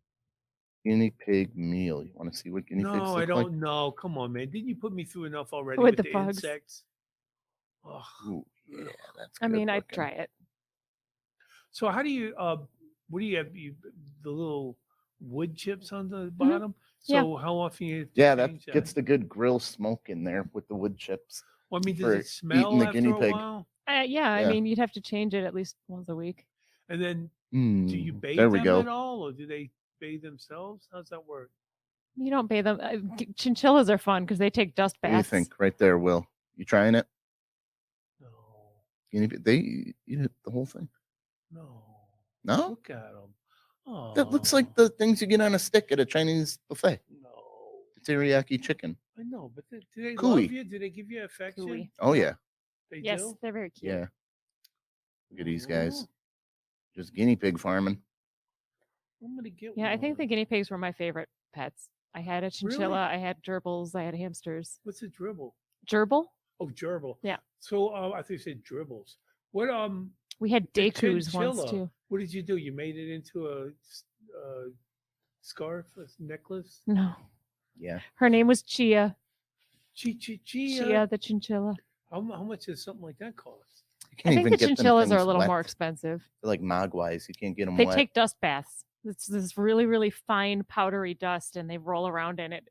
Guinea pig meal. You want to see what guinea pigs No, look I don't like? know. Come on, man. Didn't you put me through enough already With with, the the bugs. insects? Ugh. Ooh, yeah, that's. I good mean, I'd looking. try it. So how do you what do you have? You the little wood chips on the bottom? Yeah. So how often you have to Yeah, that change gets the good grill smoke in there with the wood chips. Well, I mean, for does it smell the after guinea a pig. while? Yeah, I Yeah. mean, you'd have to change it at least once a week. And then do you bathe There we them go. at all, or do they bathe themselves? How's that work? You don't bathe them. Chinchillas are fun because they take dust What do you baths. think? Right there, Will. You trying it? No, Guinea pig. They eat it the whole thing. no. No, Look at them. Oh, that looks like the things you get on a stick at a Chinese buffet. No, Teriyaki chicken. I know, but do they Cooey. love you? Do they give you affection? Cooey. Oh yeah, They Yes, do. they're very cute. yeah. Look at these guys. Oh, Just guinea pig farming. I'm gonna get Yeah, I think the one. guinea pigs were my favorite pets. I had a chinchilla, Really? I had gerbils, I had hamsters. What's a dribble? Gerbil? Oh, gerbil. Yeah. So I think you said dribbles. What We had the dekus once chinchilla, too. What did you do? You made it into a scarf, a necklace? No, Yeah. her name was Chia. Chia. Chia the chinchilla. How much does something like that cost? You I can't think even the get them chinchillas are a things little more wet. expensive. They're like mogwais. You can't get them They wet. take dust baths. It's this really, really fine powdery dust, and they roll around in it.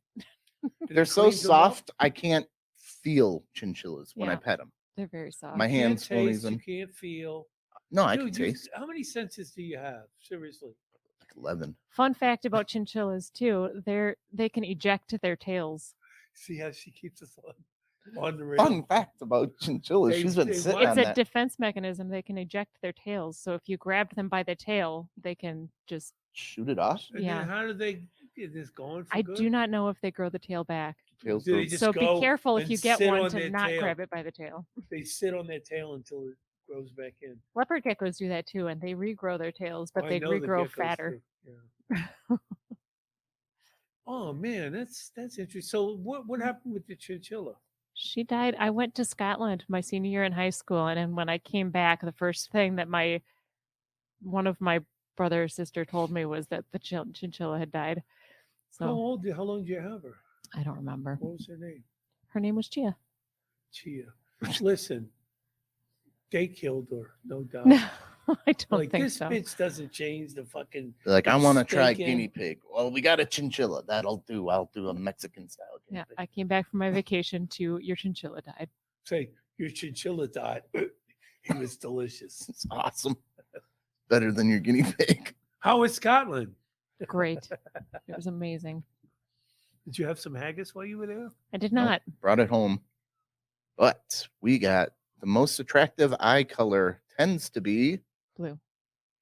And They're it so cleans 'em up? soft. I can't feel chinchillas when I Yeah. pet them. They're very soft. My You can't hands won't taste, even. You can't feel. No, I Dude, can taste. how many senses do you have? Seriously. Like 11. Fun fact about chinchillas too: they can eject their tails. See how she keeps us on the rail. Fun fact about chinchillas. They- She's been they sitting what? on It's a that. defense mechanism. They can eject their tails. So if you grabbed them by the tail, they can just. Shoot it off. And Yeah. then how do they get this going for I good? do not know if they grow the tail back. Tails Do they go- just So be go careful if and you get sit one on to their not tail? grab it by the tail. They sit on their tail until it grows back in. Leopard geckos do that too, and they regrow their tails, but I they know the regrow geckos fatter. do, yeah. Oh man, that's interesting. So what happened with the chinchilla? She died. I went to Scotland my senior year in high school, and then when I came back, the first thing that one of my brother or sister told me was that the chinchilla had died. So How long did you have her? I don't remember. What was her name? Her name was Chia. Chia. Listen, they killed her, no doubt. No, I don't Like think this so. bitch doesn't change the fucking. They're like, I want to try Stinking. guinea pig. Well, we got a chinchilla. That'll do. I'll do a Mexican style. guinea Yeah, pig. I came back from my vacation to your chinchilla died. Say your chinchilla died. He was delicious. It's awesome. Better than your guinea pig. How was Scotland? Great. It was amazing. Did you have some haggis while you were there? I did Nope. not. Brought it home. But we got the most attractive eye color tends to be Blue.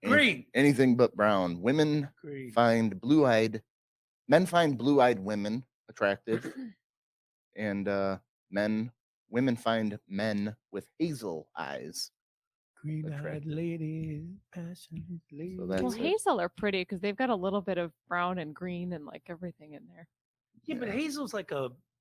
Green. Anything but brown. Women Green. find blue-eyed. Men find blue-eyed women attractive, and women find men with hazel eyes. Green-eyed attractive. lady, passionate lady. that's Well, it. hazel are pretty because they've got a little bit of brown and green and like everything in there. Yeah, but hazel's like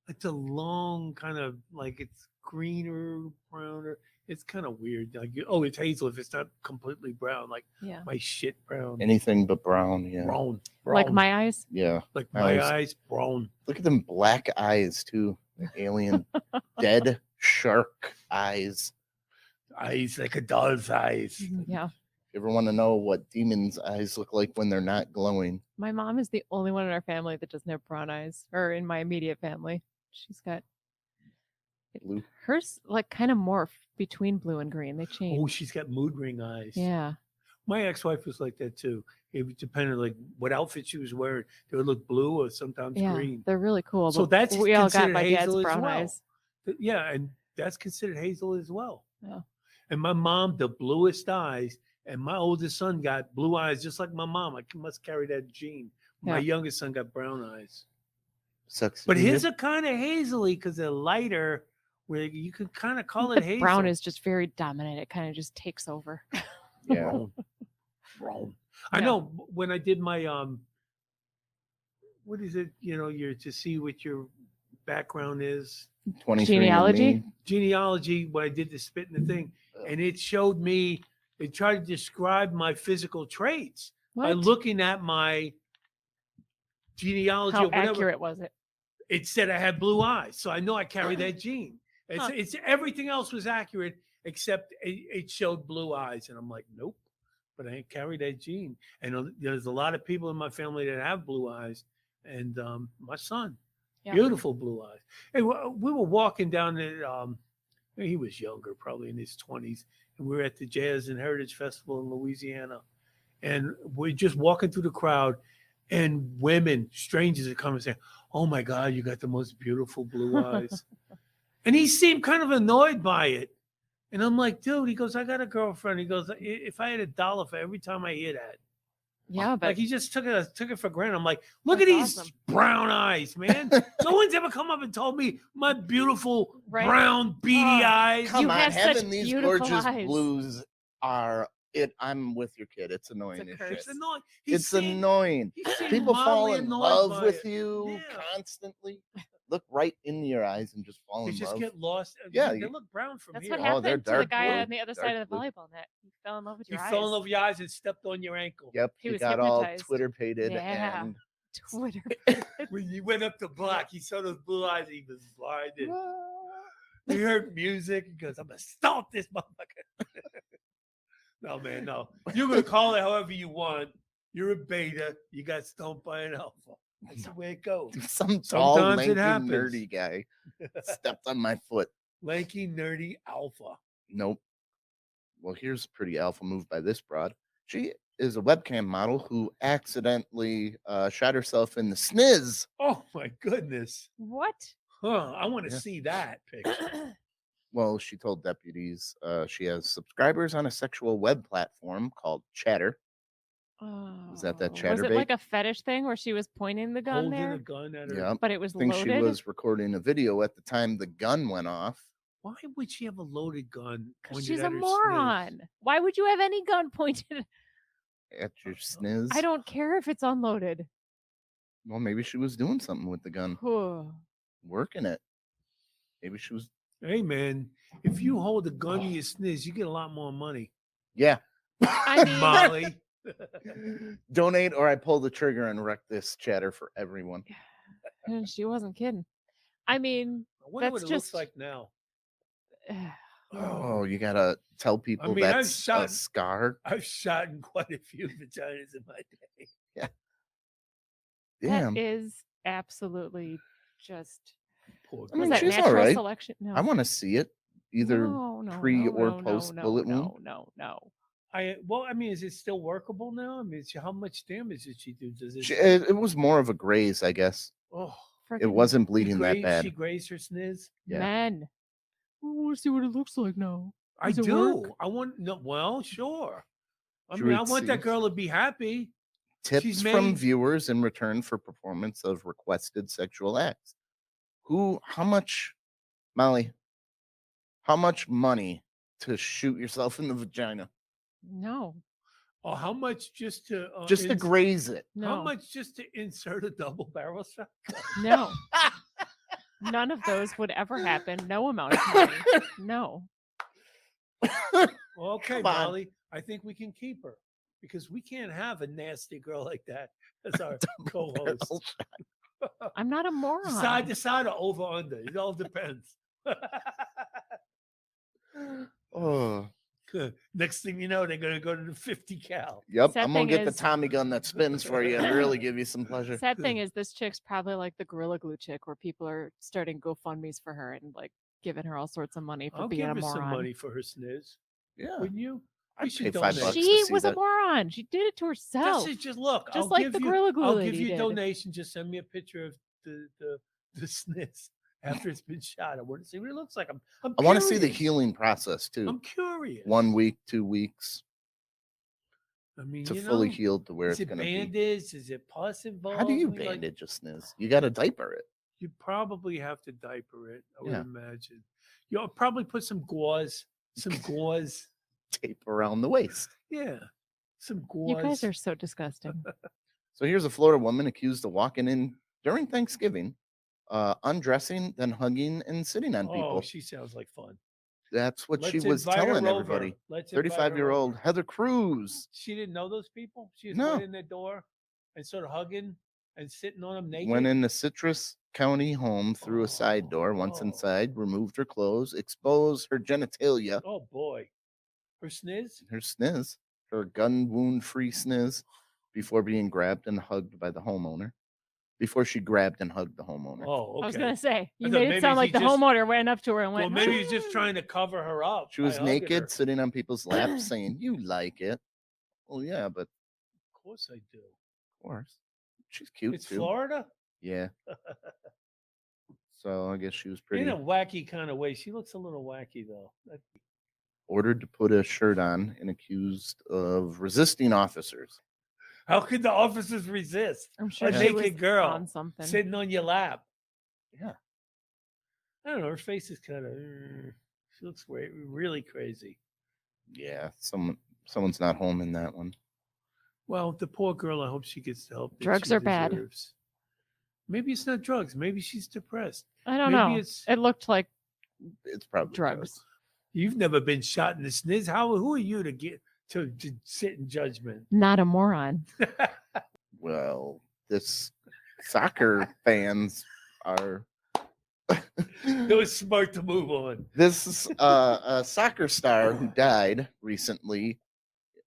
it's a long kind of like it's greener, browner. It's kind of weird. Like, it's hazel if it's not completely brown, like Yeah. my shit brown. Anything but brown. Yeah. Brown. Like brown. my eyes. Yeah. Like my my eyes. eyes, brown. Look at them black eyes too. The alien dead shark eyes. eyes like a doll's eyes. Yeah. You ever want to know what demons' eyes look like when they're not glowing? My mom is the only one in our family that doesn't have brown eyes, or in my immediate family. She's got Blue. hers, like kind of morph between blue and green. They change. Oh, she's got mood ring eyes. Yeah. My ex-wife was like that too. It depended like what outfit she was wearing. They would look blue or sometimes Yeah. green. They're really cool. So but that's we all got considered my dad's hazel as brown well. eyes. Yeah, and that's considered hazel as well. Yeah. And my mom, the bluest eyes, and my oldest son got blue eyes just like my mom. I must carry that gene. My Yeah. youngest son got brown eyes. Sucks. But to be his you. are kind of hazily because they're lighter, where you could kind of call it The hazel. brown is just very dominant. It kind of just takes over. Yeah. Brown. I Yeah. know when I did my what is it? You know, you're to see what your background is. 23andMe. Genealogy? Genealogy, when I did the spit in the thing, and it showed me, it tried to describe my physical traits by What? looking at my genealogy How or whatever. accurate was it? It said I had blue eyes, so I know I carry that gene. Huh. It's everything else was accurate except it showed blue eyes, and I'm like, nope, but I ain't carry that gene. And there's a lot of people in my family that have blue eyes, and my son, Yeah. beautiful blue eyes. Hey, we were walking down the. He was younger, probably in his 20s, and we were at the Jazz and Heritage Festival in Louisiana, and we're just walking through the crowd, and women, strangers, are coming and saying, "Oh my God, you got the most beautiful blue eyes," and he seemed kind of annoyed by it, and I'm like, "Dude," he goes, "I got a girlfriend." He goes, "If I had $1 for every time I hear that." Yeah, but Like he just took it for granted. I'm like, look at That's these awesome. brown eyes, man. No one's ever come up and told me my beautiful Right. brown beady Oh, eyes. Come You on, have such having these beautiful gorgeous eyes. blues are it. I'm with your kid. It's annoying It's a as curse. shit. It's annoying. It's annoying. He seemed People fall mildly in annoyed love by with it. you Yeah. constantly. Look right in your eyes and just fall They in just love. get lost. Yeah, They you- look brown from that's here. what Oh, they're happened to the dark guy blue, on the other side of the dark blue. volleyball net. He fell in love with You your eyes. fell in love with your eyes and stepped on your ankle. Yep, He he was got all hypnotized. Twitter pated Yeah. and Twitter. When you went up the block, he saw those blue eyes. He was blinded. He heard music. He goes, "I'm gonna stomp this motherfucker." No, man, no. You're gonna call it however you want. You're a beta. You got stomped by an alpha. That's the way it goes. some tall, Sometimes it lanky, happens. nerdy guy stepped on my foot. Lanky, nerdy alpha. Nope. Well, here's a pretty alpha move by this broad. She is a webcam model who accidentally shot herself in the sniz. Oh my goodness. What? Huh. I want to Yeah. see that picture. Well, she told deputies she has subscribers on a sexual web platform called Chatter. Is that Was Chatterbait? it like a fetish thing where she was pointing the gun Holding there, a gun at her. Yeah, but it was I think loaded? she was recording a video at the time the gun went off. Why would she have a loaded gun? Because pointed she's at a her sniz? moron. Why would you have any gun pointed? At your sniz. I don't care if it's unloaded. Well, maybe she was doing something with the gun, working it. Maybe she was. Hey, man, if you hold a gun to your sniz, you get a lot more money. Yeah. I mean, Molly. Donate or I pull the trigger and wreck this Chatter for everyone. and she wasn't kidding. I mean, I wonder what That's it looks just- like now. Oh, you gotta tell people mean, I've that's a shot- scar. I've shot in quite a few vaginas in my day. Damn. that is absolutely just. Poor I mean, Is that she's natural alright. selection? No. I want to see it, either no, pre or post bullet wound. No. I mean, is it still workable now? I mean, how much damage did she do? Does it? It was more of a graze, I guess. Oh, It wasn't bleeding that She bad. grazed her sniz. Yeah. Men. I want to see what it looks like now. I Does it do. work? I want no. Well, sure. I Should mean, we I want that see? girl to be happy. Tips from made- viewers in return for performance of requested sexual acts. How much, Molly? How much money to shoot yourself in the vagina? No. Oh, how much just to Just to graze it. No. How much just to insert a double barrel shot? No. None of those would ever happen. No amount of money. No. Well, okay, Come on. Molly. I think we can keep her because we can't have a nasty girl like that as our co-host. I'm not a moron. Side to side or over under. It all depends. Oh, Next thing you know, they're gonna go to the 50 cal. yep. Sad I'm gonna thing get the is- Tommy gun that spins for you and really give you some pleasure. Sad thing is, this chick's probably like the Gorilla Glue chick, where people are starting GoFundMe's for her and like giving her all sorts of money for I'll being give a her some moron. money for her sniz. Yeah, Wouldn't you? I'd We should pay $5 donate. to She see was a that. moron. She did it to herself. Just look. Just I'll like give the you, Gorilla Glue I'll lady give you a did. donation. Just send me a picture of the sniz after it's been shot. I want to see what it looks like. I'm I want to see the curious. healing process too. I'm curious. 1 week, 2 weeks I mean, to you fully know, heal to where is it's it going to be. bandage? Is it pus involved? How do you I mean, like, bandage a sniz? You got to diaper it. you probably have to diaper it. I would Yeah. imagine. You'll probably put some gauze. Tape around the waist. Yeah, some gauze. You guys are so disgusting. So here's a Florida woman accused of walking in during Thanksgiving, undressing, then hugging and sitting on Oh, people. she sounds like fun. That's what she Let's was invite her telling over. everybody. Let's invite her 35-year-old over. Heather Cruz She didn't know those people. She was No. right in their door and sort of hugging and sitting on them naked. went in the Citrus County home through a side Oh, door. Once oh. inside, removed her clothes, exposed her genitalia, Oh boy, her sniz. her sniz, her gun wound-free sniz, before being grabbed and hugged by the homeowner. Before she grabbed and hugged the homeowner. Oh, okay. I was gonna say you thought made maybe it sound like he the just- homeowner went up to her and Well, went. maybe he's just trying to cover her up. She by was hugging naked, her. sitting on people's laps, saying, "You like it." Well, yeah, but Of course I do. of course, she's cute It's too. Florida. Yeah. So I guess she was pretty. In a wacky kind of way. She looks a little wacky though. Ordered to put a shirt on and accused of resisting officers. How could the officers resist? I'm sure A she naked was girl on something. sitting on your lap. Yeah. I don't know. Her face is kind of. She looks really crazy. Yeah, someone's not home in that one. Well, the poor girl. I hope she gets the help. That Drugs she are bad. deserves. Maybe it's not drugs. Maybe she's depressed. I don't Maybe know. it's- It looked like It's probably drugs. You've never been shot in the sniz. Who are you to get to sit in judgment? Not a moron. Well, this soccer fans are. It was smart to move on. This is a soccer star who died recently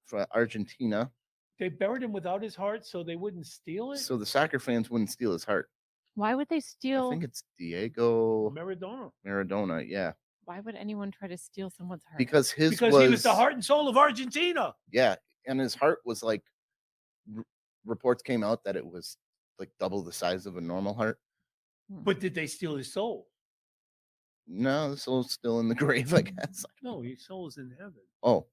from Argentina. They buried him without his heart, so they wouldn't steal it. So the soccer fans wouldn't steal his heart. Why would they I steal? think it's Diego Maradona, Maradona. Yeah, Why would anyone try to steal someone's heart? because his because he was the heart and soul of Argentina. Yeah, and his heart was like. Reports came out that it was like double the size of a normal heart. But did they steal his soul? No, the soul's still in the grave, I guess. No, his soul is in heaven. Oh,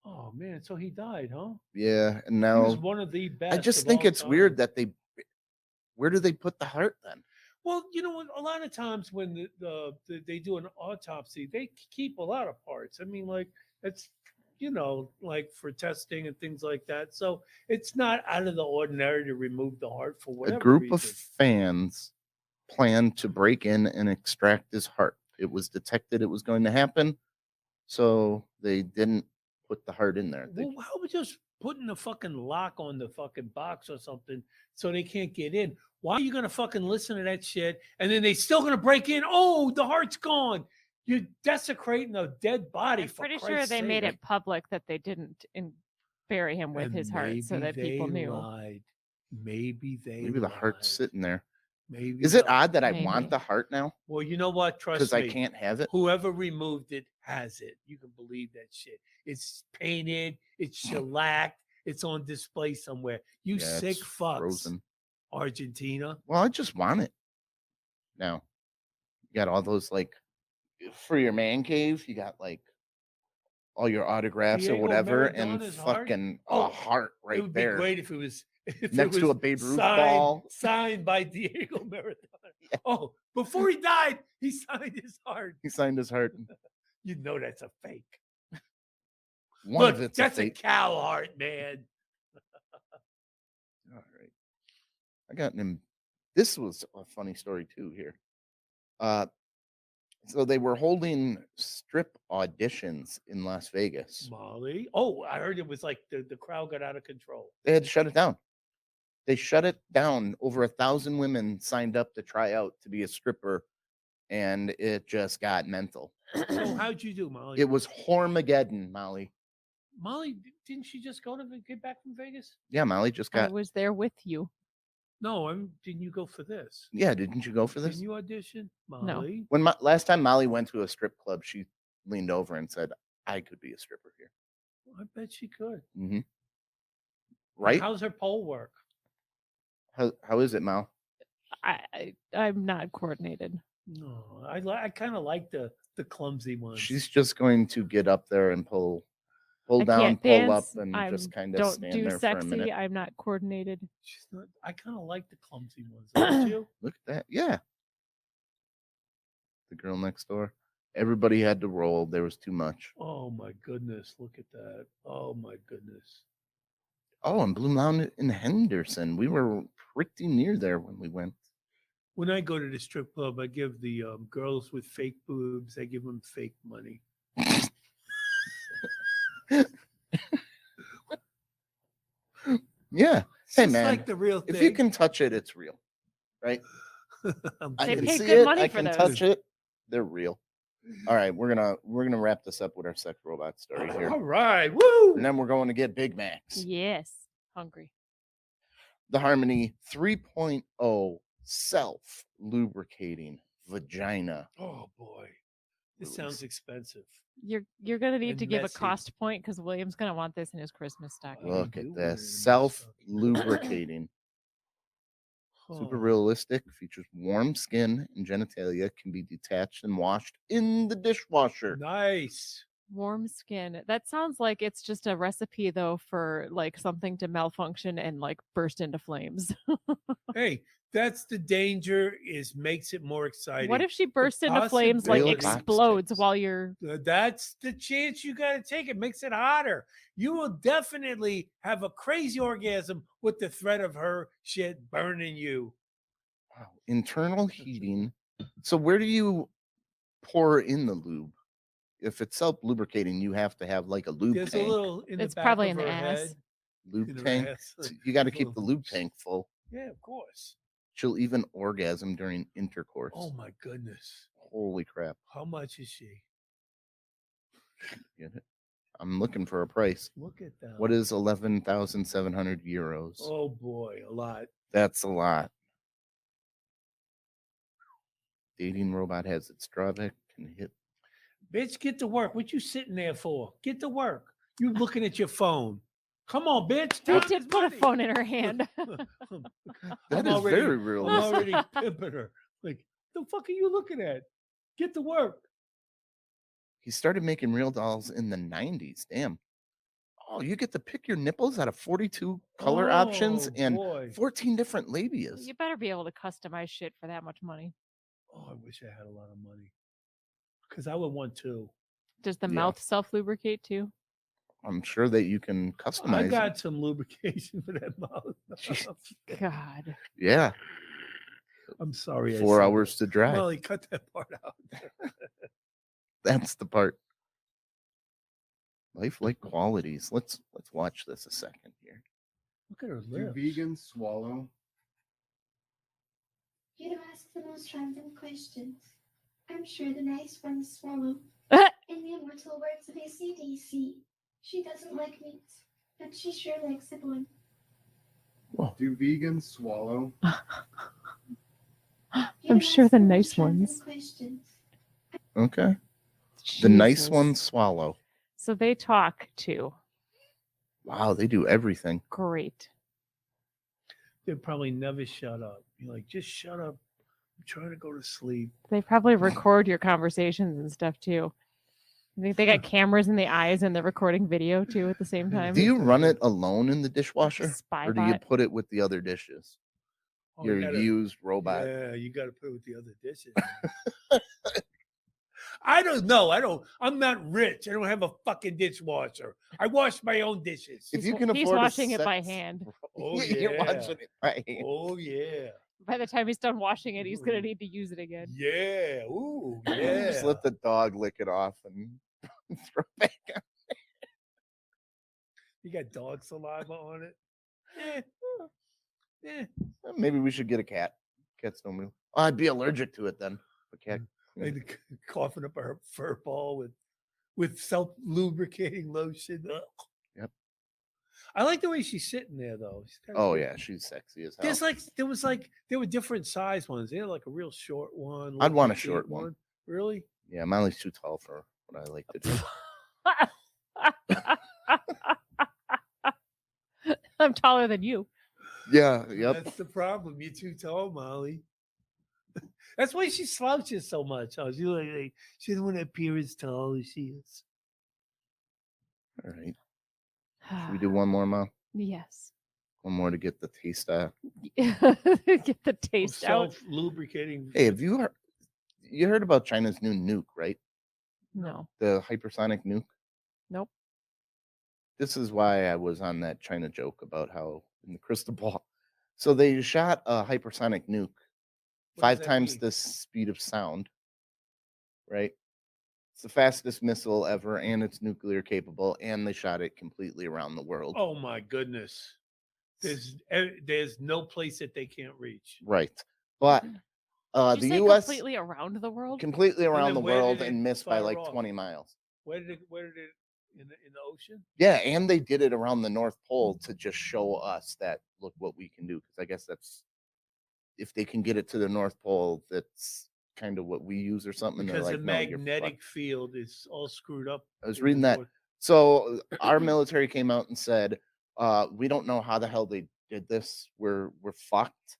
Oh man, so he died, huh? yeah, and He now was one of the best. I just of think all it's weird time. that where do they put the heart then? Well, you know, a lot of times when they do an autopsy, they keep a lot of parts. I mean, like it's like for testing and things like that. So it's not out of the ordinary to remove the heart for whatever A group of reason. fans planned to break in and extract his heart. It was detected it was going to happen, so they didn't put the heart in there. Well, how about just putting the fucking lock on the fucking box or something so they can't get in? Why are you gonna fucking listen to that shit and then they still gonna break in? Oh, the heart's gone. You're desecrating a dead body. I'm for pretty sure Christ's they made sake. it public that they didn't bury him with And his heart so that maybe people they knew. lied. Maybe Maybe the heart's lied. sitting there. Maybe Is it the- odd that I Maybe. want the heart now Well, you know what? Trust because me. I can't have it? Whoever removed it has it. You can believe that shit. It's painted. It's shellacked. It's on display somewhere. You Yeah, sick it's fucks, frozen. Argentina. Well, I just want it now. You got all those like for your man cave. You got like all your autographs Diego or whatever, and Maradona's heart? fucking Oh, a heart It right would there. be great if it was if Next it to was a Babe Ruth signed, ball. signed by Diego Maradona. Yeah. Oh, before he died, he signed his heart. He signed his heart. You know that's a fake. One Look, of it's that's a a fake. cow heart, man. All right. I got him. This was a funny story too here. So they were holding strip auditions in Las Vegas. Molly. Oh, I heard it was like the crowd got out of control. They had to shut it down. They shut it down. Over 1,000 women signed up to try out to be a stripper, and it just got mental. So how'd you do, Molly? It was Hormageddon, Molly. Molly, didn't she just go to get back from Vegas? Yeah, Molly just I got. was there with you. No, didn't you go for this? Yeah, didn't you go for this? Didn't you audition, No. Molly? When last time Molly went to a strip club, she leaned over and said, "I could be a stripper here." I bet she could. Mm-hmm. Right? How's her pole work? How is it, Mal? I'm not coordinated. No, I kind of like the clumsy ones. She's just going to get up there and pull I down, can't pull dance. up, and I'm just kind of don't stand do there for a sexy. minute. I'm not coordinated. She's not. I kind of like the clumsy ones. Don't you? Look at that. Yeah. The girl next door. Everybody had to roll. There was too much. Oh my goodness! Look at that! Oh my goodness! Oh, and Blue Mountain in Henderson. We were pretty near there when we went. When I go to the strip club, I give the girls with fake boobs. I give them fake money. Yeah. It's Hey, just man. like the real thing. If you can touch it, it's real. Right? I They can pay see good it. money I for can those. touch it. They're real. All right, we're gonna wrap this up with our sex robot story here. All right, woo! And then we're going to get Big Macs. Yes. Hungry. The Harmony 3.0 self lubricating vagina. Oh boy, this Release. sounds expensive. You're gonna need And to give a messy. cost point because William's gonna want this in his Christmas stocking. Look do at want it in this. this Self stocking. lubricating. Super Oh, realistic. Features warm skin and genitalia. Can be detached and washed in the dishwasher. nice. Warm skin. That sounds like it's just a recipe though for like something to malfunction and like burst into flames. Hey, that's the danger. Is makes it more exciting. What if she bursts into flames, like Real explodes box while you're That's the chance you got to take. It makes it hotter. You will definitely have a crazy orgasm with the threat of her shit burning you. Wow. Internal heating. So where do you pour in the lube? If it's self lubricating, you have to have like a lube There's tank. a little in It's the back probably of in the her ass. head. Lube in her tank. ass. So you got to keep Little- the lube tank full. Yeah, of course. She'll even orgasm during intercourse. Oh my goodness. Holy crap. How much is she? Get it? I'm looking for a price. Look at that. What is 11,700 euros? Oh boy, a lot. That's a lot. Dating robot has its drawback. Can hit. Bitch, get to work. What you sitting there for? Get to work. You looking at your phone. Come on, bitch. They time is did put a money. phone in her hand. That I'm is already- very I'm realistic. already pimping her. Like, the fuck are you looking at? Get to work. He started making real dolls in the 90s. Damn. Oh, you get to pick your nipples out of 42 color options Oh, and boy. 14 different labias. You better be able to customize shit for that much money. Oh, I wish I had a lot of money. Because I would want to. Does the Yeah. mouth self lubricate too? I'm sure that you can customize I it. got some lubrication for that mouth. God. Yeah, I'm sorry. I 4 said hours to that. dry. Molly, cut that part out. That's the part. Lifelike qualities. Let's watch this a second here. Look at her Do lips. vegans swallow? You don't ask the most random questions. I'm sure the nice ones swallow. In the immortal words of AC/DC, she doesn't like meat, but she sure likes a bun. Do vegans swallow? You I'm don't sure ask the most nice random ones. Questions. Okay. The nice Jesus. ones swallow. So they talk too. Wow, they do everything. Great. They'll probably never shut up. You're like, just shut up. I'm trying to go to sleep. They probably record your conversations and stuff too. I think they got cameras in the eyes and they're recording video too at the same time. Do you run it alone in the dishwasher? Spy Or do you bot. put it with the other dishes? Oh, Your you gotta- used robot. Yeah, you got to put it with the other dishes. I don't know. I'm not rich. I don't have a fucking dishwasher. I wash my own dishes. If He's you wa- can he's afford a washing it by sex- hand. Oh, You're yeah. watching it by hand. Oh yeah. By the time he's done washing it, he's gonna Ooh. need to use it again. Yeah. Ooh, yeah. Just let the dog lick it off and throw it back on. You got dog saliva on it. Eh. Maybe we should get a cat. Cats don't move. Oh, I'd be allergic to it then. A cat Like coughing up her fur ball with self lubricating lotion. Ugh. Yep. I like the way she's sitting there though. She's kinda Oh cute. yeah, she's sexy as hell. There were different size ones. They had like a real short one. I'd want a petite short one. Really? Yeah, Molly's too tall for what I like to do. I'm taller than you. Yeah, yep. That's the problem. You're too tall, Molly. That's why she slouches so much. Huh? She doesn't want to appear as tall as she is. All right. Should we do one more, Mom? Yes. One more to get the taste out. Get the taste out. Self lubricating. Hey, have you heard about China's new nuke, right? No. The hypersonic nuke. Nope. This is why I was on that China joke about how in the crystal ball. So they shot a hypersonic nuke What does 5 that times mean? the speed of sound, right? It's the fastest missile ever, and it's nuclear capable, and they shot it completely around the world. Oh my goodness. There's no place that they can't reach. Right. But Did the you say U.S. completely around the world? completely around then the where did world it and missed by fire like off? 20 miles. Where did it in the ocean? Yeah, and they did it around the North Pole to just show us that look what we can do. Because I guess that's if they can get it to the North Pole, that's kind of what we use or something. And Because they're the like, no, you're magnetic fucked. field is all screwed up. I was in the reading that. north. So our military came out and said, we don't know how the hell they did this. We're fucked.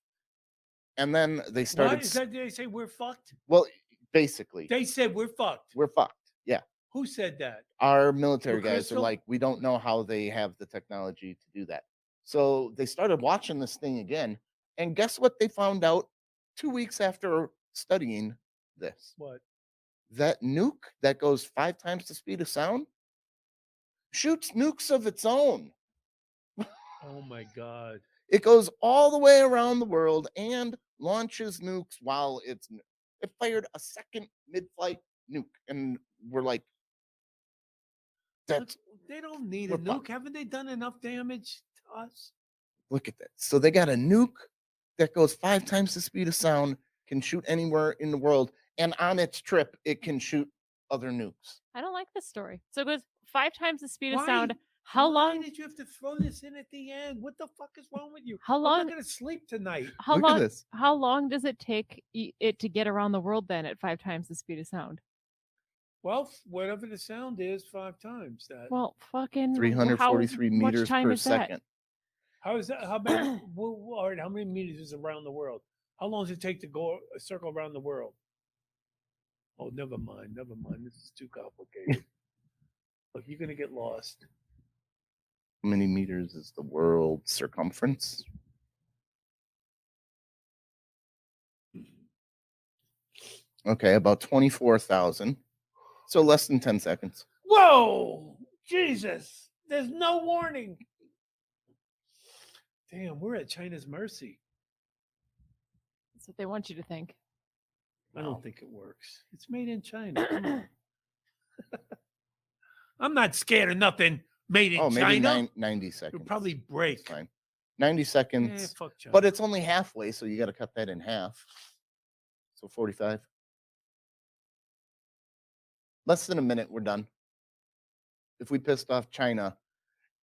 And then they Why started. is that? Did they say we're fucked? Well, basically, They said we're fucked. we're fucked. Yeah. Who said that? Our military With guys are crystal? like, we don't know how they have the technology to do that. So they started watching this thing again. And guess what they found out 2 weeks after studying this? What? That nuke that goes 5 times the speed of sound shoots nukes of its own. Oh my God. It goes all the way around the world and launches nukes while it fired a second mid-flight nuke. And we're like, that's They don't need a We're nuke. fucked. Haven't they done enough damage to us? look at that. So they got a nuke that goes 5 times the speed of sound, can shoot anywhere in the world, and on its trip, it can shoot other nukes. I don't like this story. So it goes 5 times the speed of Why? sound. How Why long? did you have to throw this in at the end? What the fuck is wrong with you? How I'm long- not gonna sleep tonight. How Look at long? this. How long does it take it to get around the world then at 5 times the speed of sound? Well, whatever the sound is, 5 times that. Well, fucking 343 how much meters time per is that? second. How is that? How many? All right, how many meters is around the world? How long does it take to go a circle around the world? Oh, never mind. Never mind. This is too complicated. Look, you're gonna get lost. How many meters is the world circumference? Okay, about 24,000. So less than 10 seconds. Whoa! Jesus! There's no warning. Damn, we're at China's mercy. That's what they want you to think. I don't think it works. It's made in China. Come on. I'm not scared of nothing made in Oh, maybe China. 90 seconds. It'll probably That's break. fine. 90 Eh, seconds. fuck China. But it's only halfway, so you got to cut that in half. So 45. Less than a minute, we're done. If we pissed off China,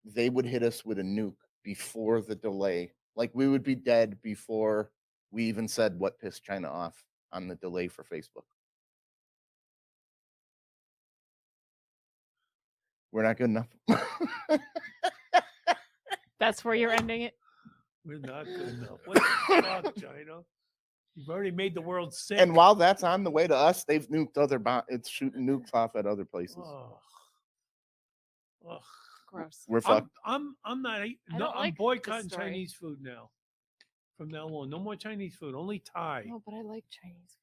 they would hit us with a nuke before the delay. Like we would be dead before we even said what pissed China off on the delay for Facebook. We're not good enough. That's where you're ending it. We're not good enough. What the fuck, China? You've already made the world sick. And while that's on the way to us, they've nuked other it's shooting nukes off at other places. Oh. Ugh. Gross. We're fucked. I'm not. I No, don't I'm like this boycotting story. Chinese food now. From now on, no more Chinese food. Only Thai. No, but I like Chinese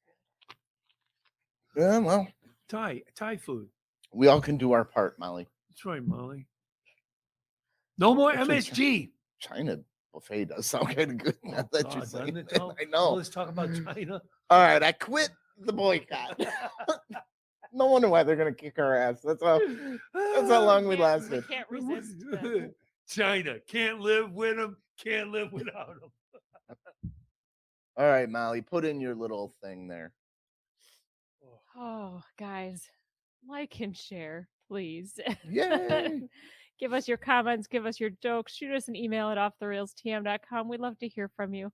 food. Yeah, well, Thai food. we all can do our part, Molly. That's right, Molly. No more Actually, MSG. China buffet does sound kind of good now that you're God, saying doesn't it, it. though? I know. Let's talk about China. All right, I quit the boycott. No wonder why they're gonna kick our ass. That's how long we We lasted. can't resist. that. China can't live with them. Can't live without them. All right, Molly, put in your little thing there. Oh, guys, like and share, please. Yay! Give us your comments, give us your jokes, shoot us an email at offtherailstm.com. We'd love to hear from you.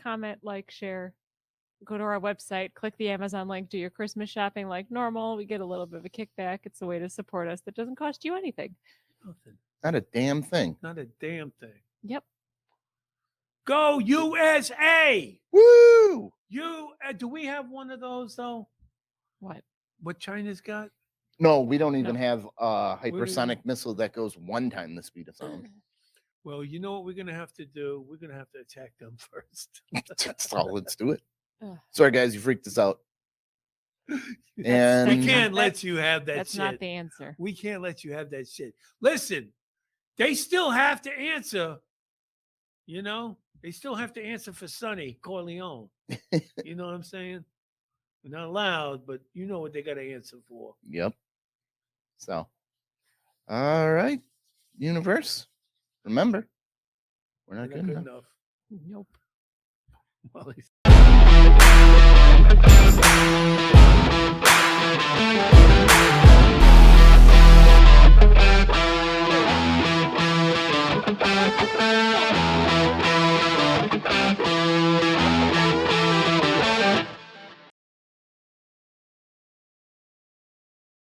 Comment, like, share. Go to our website, click the Amazon link, do your Christmas shopping like normal. We get a little bit of a kickback. It's a way to support us that doesn't cost you anything. Nothing. Not a damn thing. Not a damn thing. Yep. Go USA! Woo! Do we have one of those though? What? What China's got? No, we don't even No. have a hypersonic missile that goes 1 time the speed of sound. Well, you know what we're gonna have to do? We're gonna have to attack them first. So let's do it. Ugh. Sorry, guys, you freaked us out. And we can't let you have that That's shit. not the answer. We can't let you have that shit. Listen, they still have to answer. You know, they still have to answer for Sonny Corleone. You know what I'm saying? We're not allowed, but you know what they got to answer for. Yep. So, all right, universe. Remember, we're not good enough. enough. Nope. Well, he's- Thank you.